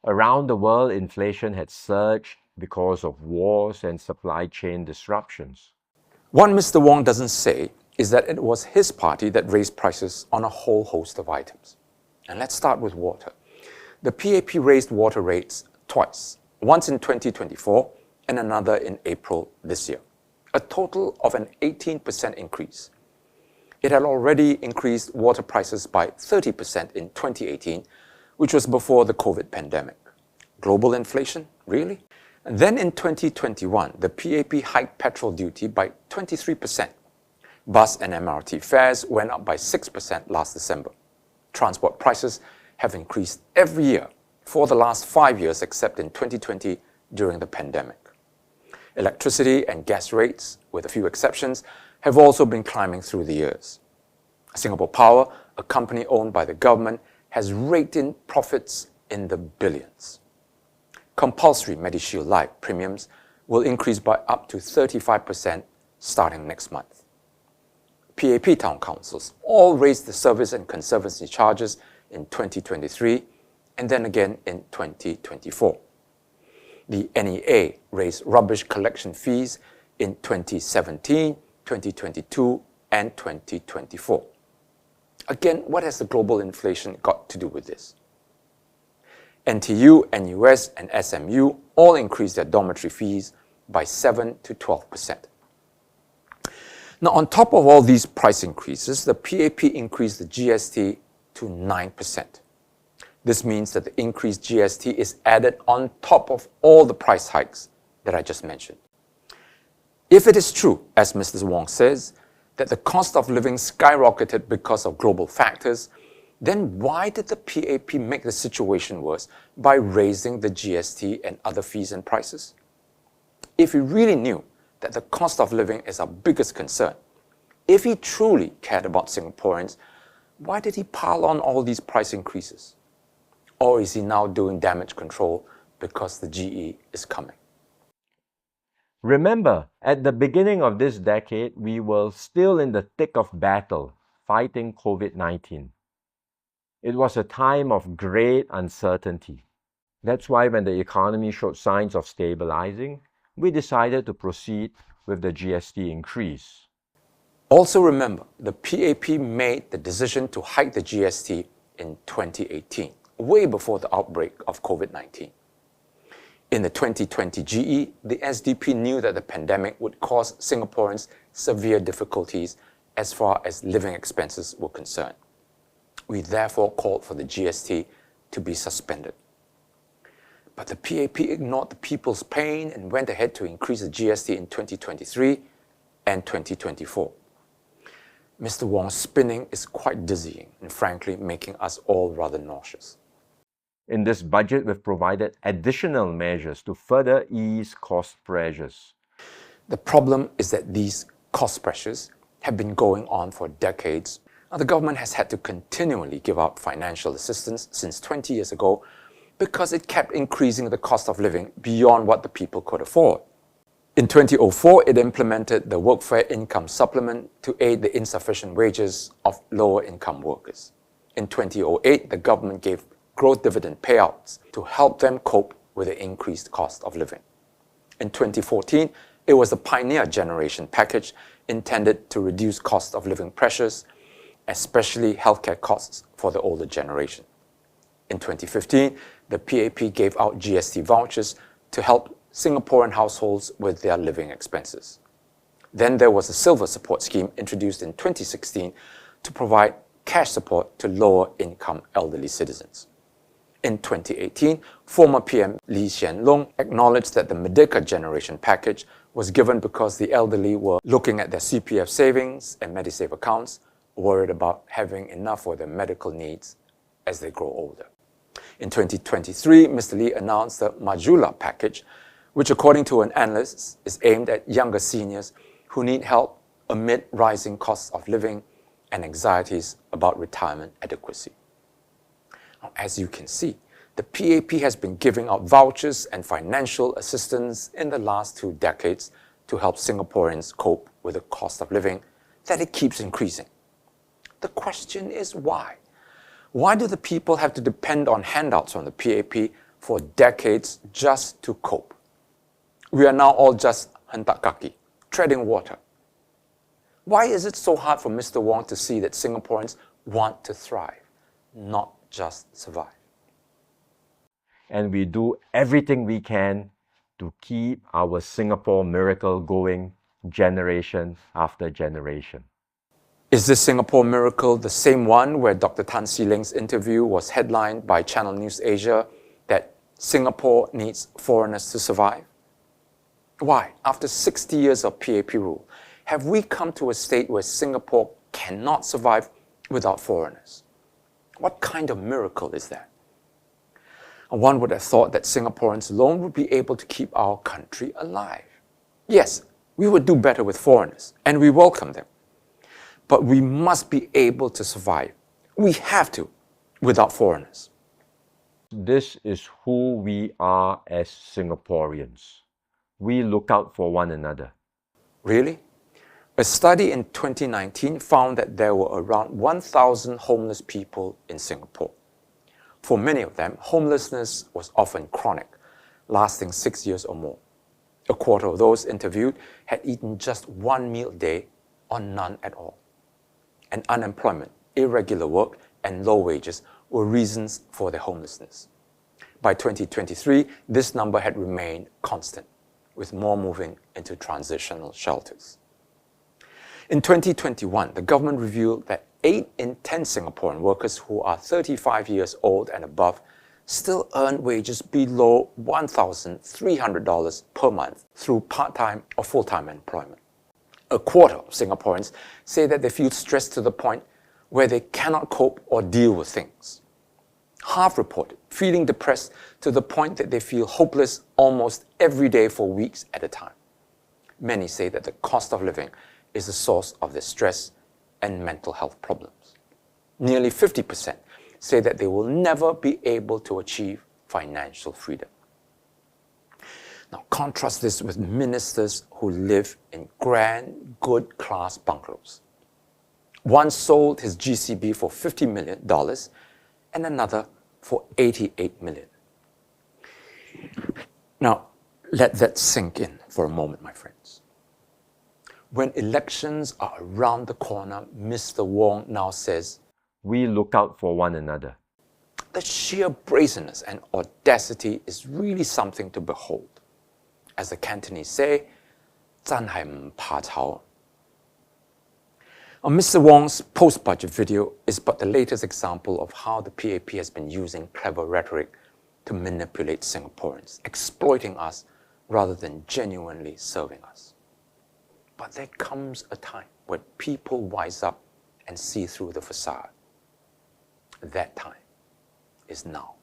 Around the world, inflation had surged because of wars and supply chain disruptions. What Mr. Wong doesn't say is that it was his party that raised prices on a whole host of items. And let's start with water. The PAP raised water rates twice, once in 2024 and another in April this year, a total of an 18% increase. It had already increased water prices by 30% in 2018, which was before the COVID pandemic. Global inflation, really? And then in 2021, the PAP hiked petrol duty by 23%. Bus and MRT fares went up by 6% last December. Transport prices have increased every year for the last 5 years except in 2020 during the pandemic. Electricity and gas rates, with a few exceptions, have also been climbing through the years. Singapore Power, a company owned by the government, has raked in profits in the billions. Compulsory MediShield Life premiums will increase by up to 35% starting next month. PAP town councils all raised the service and conservancy charges in 2023 and then again in 2024. The NEA raised rubbish collection fees in 2017, 2022, and 2024. Again, what has the global inflation got to do with this? NTU, NUS, and SMU all increased their dormitory fees by 7 to 12%. Now, on top of all these price increases, the PAP increased the GST to 9%. This means that the increased GST is added on top of all the price hikes that I just mentioned. If it is true, as Mr. Wong says, that the cost of living skyrocketed because of global factors, then why did the PAP make the situation worse by raising the GST and other fees and prices? If he really knew that the cost of living is our biggest concern, if he truly cared about Singaporeans, why did he pile on all these price increases? Or is he now doing damage control because the GE is coming? Remember, at the beginning of this decade, we were still in the thick of battle, fighting COVID-19. It was a time of great uncertainty. That's why when the economy showed signs of stabilizing, we decided to proceed with the GST increase. Also remember, the PAP made the decision to hike the GST in 2018, way before the outbreak of COVID-19. In the 2020 GE, the SDP knew that the pandemic would cause Singaporeans severe difficulties as far as living expenses were concerned. We therefore called for the GST to be suspended. But the PAP ignored the people's pain and went ahead to increase the GST in 2023 and 2024. Mr. Wong's spinning is quite dizzying and frankly making us all rather nauseous. In this budget, we've provided additional measures to further ease cost pressures. The problem is that these cost pressures have been going on for decades. Now, the government has had to continually give out financial assistance since 20 years ago because it kept increasing the cost of living beyond what the people could afford. In 2004, it implemented the Workfare Income Supplement to aid the insufficient wages of lower-income workers. In 2008, the government gave growth dividend payouts to help them cope with the increased cost of living. In 2014, it was the Pioneer Generation package intended to reduce cost of living pressures, especially healthcare costs for the older generation. In 2015, the PAP gave out GST vouchers to help Singaporean households with their living expenses. Then there was a Silver Support Scheme introduced in 2016 to provide cash support to lower-income elderly citizens. In 2018, former PM Lee Hsien Loong acknowledged that the Merdeka Generation package was given because the elderly were looking at their CPF savings and Medisave accounts, worried about having enough for their medical needs as they grow older. In 2023, Mr. Lee announced the Majula package, which according to an analyst is aimed at younger seniors who need help amid rising costs of living and anxieties about retirement adequacy. As you can see, the PAP has been giving out vouchers and financial assistance in the last 2 decades to help Singaporeans cope with the cost of living that it keeps increasing. The question is why? Why do the people have to depend on handouts from the PAP for decades just to cope. We are now all just hentak kaki, treading water. Why is it so hard for Mr. Wong to see that Singaporeans want to thrive, not just survive? And we do everything we can to keep our Singapore miracle going generation after generation. Is this Singapore miracle the same one where Dr. Tan See Leng's interview was headlined by Channel News Asia that Singapore needs foreigners to survive? Why, after 60 years of PAP rule, have we come to a state where Singapore cannot survive without foreigners? What kind of miracle is that? And one would have thought that Singaporeans alone would be able to keep our country alive. Yes, we would do better with foreigners, and we welcome them. But we must be able to survive. We have to, without foreigners. This is who we are as Singaporeans. We look out for one another. Really? A study in 2019 found that there were around 1,000 homeless people in Singapore. For many of them, homelessness was often chronic, lasting 6 years or more. A quarter of those interviewed had eaten just one meal a day or none at all. And unemployment, irregular work, and low wages were reasons for their homelessness. By 2023, this number had remained constant, with more moving into transitional shelters. In 2021, the government revealed that 8 in 10 Singaporean workers who are 35 years old and above still earn wages below $1,300 per month through part-time or full-time employment. A quarter of Singaporeans say that they feel stressed to the point where they cannot cope or deal with things. Half reported feeling depressed to the point that they feel hopeless almost every day for weeks at a time. Many say that the cost of living is the source of their stress and mental health problems. Nearly 50% say that they will never be able to achieve financial freedom. Now contrast this with ministers who live in grand, good-class bungalows. One sold his GCB for $50 million and another for $88 million. Now, let that sink in for a moment, my friends. When elections are around the corner, Mr. Wong now says, We look out for one another. the sheer brazenness and audacity is really something to behold. As the Cantonese say, 真係唔怕醜. Mr. Wong's post-budget video is but the latest example of how the PAP has been using clever rhetoric to manipulate Singaporeans, exploiting us rather than genuinely serving us. But there comes a time when people wise up and see through the facade. That time is now.